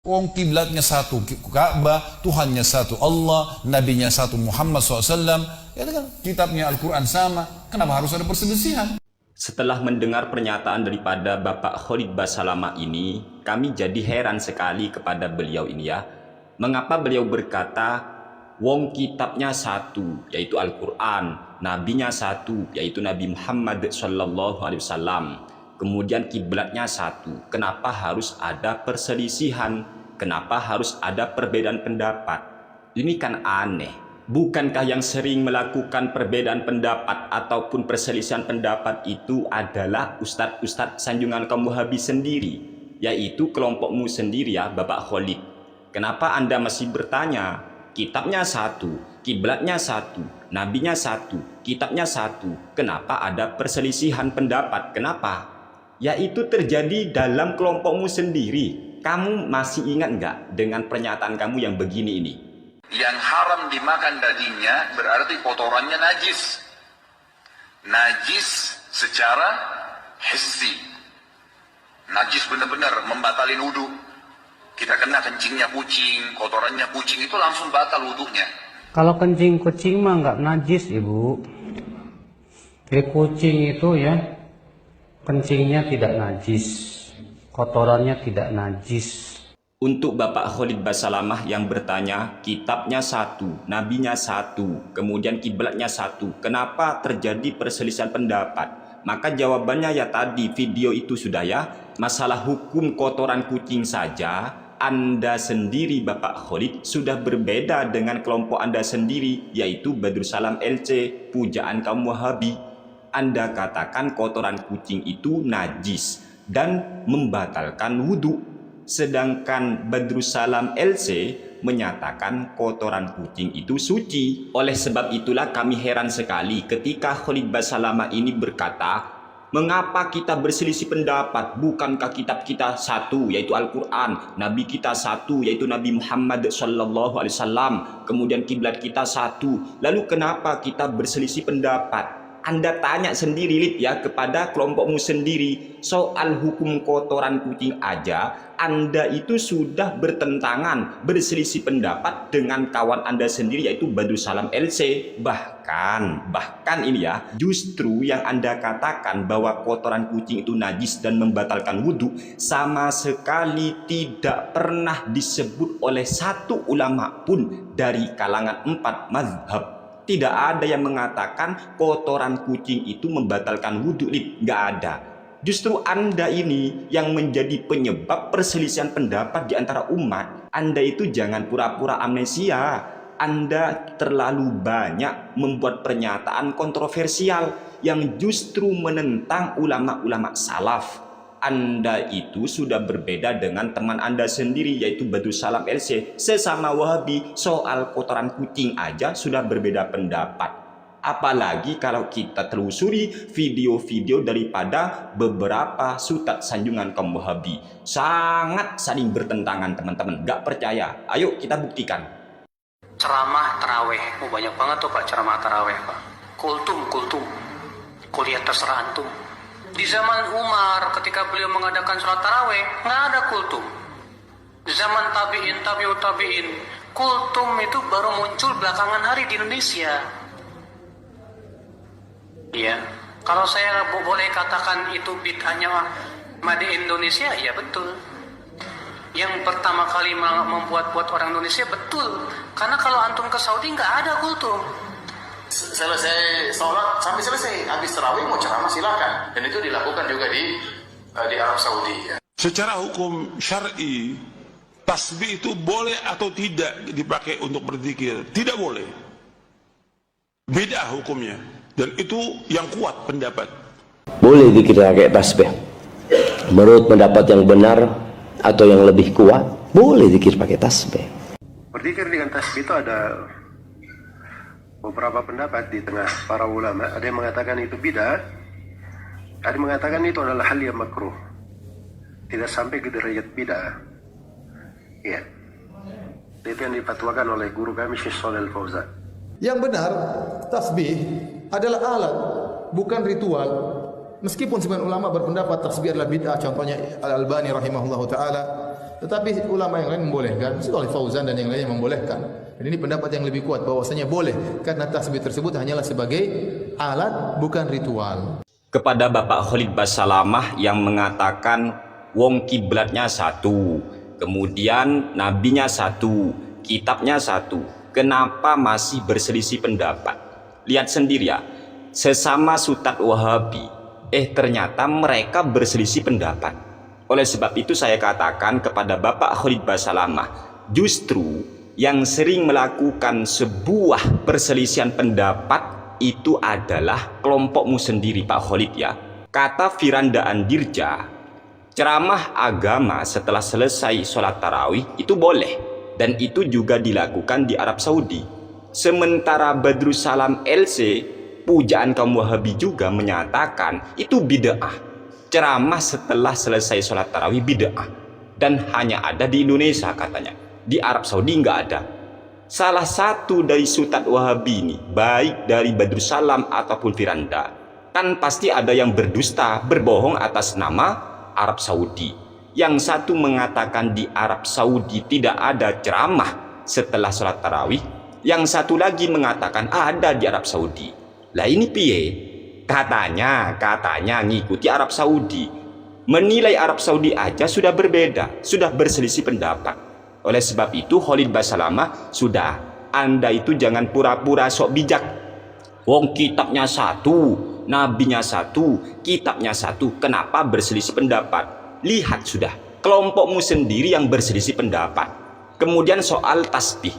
Wong kiblatnya satu, Ka'bah, Tuhannya satu, Allah, Nabinya satu, Muhammad SAW. Ya kan, kitabnya Al-Quran sama. Kenapa harus ada perselisihan? Setelah mendengar pernyataan daripada Bapak Khalid Basalamah ini, kami jadi heran sekali kepada beliau ini ya. Mengapa beliau berkata, wong kitabnya satu, yaitu Al-Quran, nabinya satu, yaitu Nabi Muhammad SAW. Kemudian kiblatnya satu. Kenapa harus ada perselisihan? Kenapa harus ada perbedaan pendapat? Ini kan aneh. Bukankah yang sering melakukan perbedaan pendapat ataupun perselisihan pendapat itu adalah ustadz-ustadz sanjungan kaum Wahabi sendiri, yaitu kelompokmu sendiri ya Bapak Khalid. Kenapa Anda masih bertanya? Kitabnya satu, kiblatnya satu, nabinya satu, kitabnya satu. Kenapa ada perselisihan pendapat? Kenapa? Yaitu terjadi dalam kelompokmu sendiri. Kamu masih ingat nggak dengan pernyataan kamu yang begini ini? Yang haram dimakan dagingnya berarti kotorannya najis. Najis secara hissi. Najis benar-benar membatalin wudu. Kita kena kencingnya kucing, kotorannya kucing itu langsung batal wudunya. Kalau kencing kucing mah nggak najis, Ibu. Jadi kucing itu ya, kencingnya tidak najis, kotorannya tidak najis. Untuk Bapak Khalid Basalamah yang bertanya, kitabnya satu, nabinya satu, kemudian kiblatnya satu, kenapa terjadi perselisihan pendapat? Maka jawabannya ya tadi video itu sudah ya, masalah hukum kotoran kucing saja, Anda sendiri Bapak Khalid sudah berbeda dengan kelompok Anda sendiri, yaitu Badrussalam LC, pujaan kaum Wahabi. Anda katakan kotoran kucing itu najis dan membatalkan wudhu. Sedangkan Badrussalam LC menyatakan kotoran kucing itu suci. Oleh sebab itulah kami heran sekali ketika Khalid Basalamah ini berkata, mengapa kita berselisih pendapat? Bukankah kitab kita satu, yaitu Al-Quran, Nabi kita satu, yaitu Nabi Muhammad SAW, kemudian kiblat kita satu. Lalu kenapa kita berselisih pendapat? Anda tanya sendiri Lid ya kepada kelompokmu sendiri. Soal hukum kotoran kucing aja Anda itu sudah bertentangan, berselisih pendapat dengan kawan Anda sendiri yaitu Badrussalam LC. Bahkan ini ya, justru yang Anda katakan bahwa kotoran kucing itu najis dan membatalkan wudhu sama sekali tidak pernah disebut oleh satu ulama pun dari kalangan 4 mazhab. Tidak ada yang mengatakan kotoran kucing itu membatalkan wudhu, nggak ada. Justru Anda ini yang menjadi penyebab perselisihan pendapat di antara umat. Anda itu jangan pura-pura amnesia. Anda terlalu banyak membuat pernyataan kontroversial yang justru menentang ulama-ulama salaf. Anda itu sudah berbeda dengan teman Anda sendiri yaitu Badrussalam LC. Sesama Wahabi soal kotoran kucing aja sudah berbeda pendapat. Apalagi kalau kita telusuri video-video daripada beberapa sutat sanjungan kaum Wahabi. Sangat saling bertentangan teman-teman. Gak percaya? Ayo kita buktikan. Ceramah taraweh. Banyak banget tuh Pak ceramah taraweh Pak. Kultum. Kuliah terserah antum. Di zaman Umar ketika beliau mengadakan sholat taraweh nggak ada kultum. Di zaman tabiin, tabi'in, kultum itu baru muncul belakangan hari di Indonesia. Iya, kalau saya boleh katakan itu bid'ahnya Made Indonesia, ya betul. Yang pertama kali membuat orang Indonesia betul, karena kalau antum ke Saudi nggak ada kultum. Selesai sholat sampai selesai habis tarawih mau ceramah silakan, dan itu dilakukan juga di Arab Saudi ya. Secara hukum syar'i tasbih itu boleh atau tidak dipakai untuk berzikir? Tidak boleh. Beda hukumnya, dan itu yang kuat pendapat. Boleh zikir pakai tasbih. Menurut pendapat yang benar atau yang lebih kuat, boleh zikir pakai tasbih. Berzikir dengan tasbih itu ada beberapa pendapat di tengah para ulama. Ada yang mengatakan itu bid'ah, ada yang mengatakan itu adalah hal yang makruh, tidak sampai ke derajat bid'ah. Ya, itu yang difatwakan oleh guru kami Syekh Shalih Al Fauzan. Yang benar, tasbih adalah alat, bukan ritual. Meskipun sebagian ulama berpendapat tasbih adalah bid'ah, contohnya Al-Albani rahimahullahu taala, Tetapi ulama yang lain membolehkan, Shalih Fauzan dan yang lainnya membolehkan. Dan ini pendapat yang lebih kuat bahwasanya boleh karena tasbih tersebut hanyalah sebagai alat bukan ritual. Kepada Bapak Khalid Basalamah yang mengatakan wong kiblatnya satu, kemudian nabinya satu, kitabnya satu, kenapa masih berselisih pendapat? Lihat sendiri ya, sesama Sutat Wahabi, ternyata mereka berselisih pendapat. Oleh sebab itu saya katakan kepada Bapak Khalid Basalamah, justru yang sering melakukan sebuah perselisihan pendapat itu adalah kelompokmu sendiri Pak Khalid ya. Kata Firanda Andirja, ceramah agama setelah selesai sholat tarawih itu boleh, dan itu juga dilakukan di Arab Saudi. Sementara Badrussalam LC, pujaan kaum Wahabi, juga menyatakan itu bid'ah. Ceramah setelah selesai sholat tarawih bid'ah, dan hanya ada di Indonesia katanya. Di Arab Saudi nggak ada. Salah satu dari Sutat Wahabi ini, baik dari Badrussalam ataupun Firanda, kan pasti ada yang berdusta, berbohong atas nama Arab Saudi. Yang satu mengatakan di Arab Saudi tidak ada ceramah setelah sholat tarawih, yang satu lagi mengatakan ada di Arab Saudi. Lah ini piye? Katanya ngikuti Arab Saudi. Menilai Arab Saudi aja sudah berbeda, sudah berselisih pendapat. Oleh sebab itu Khalid Basalamah, sudah, Anda itu jangan pura-pura sok bijak. Wong kitabnya satu, nabinya satu, kitabnya satu, kenapa berselisih pendapat? Lihat sudah, kelompokmu sendiri yang berselisih pendapat. Kemudian soal tasbih,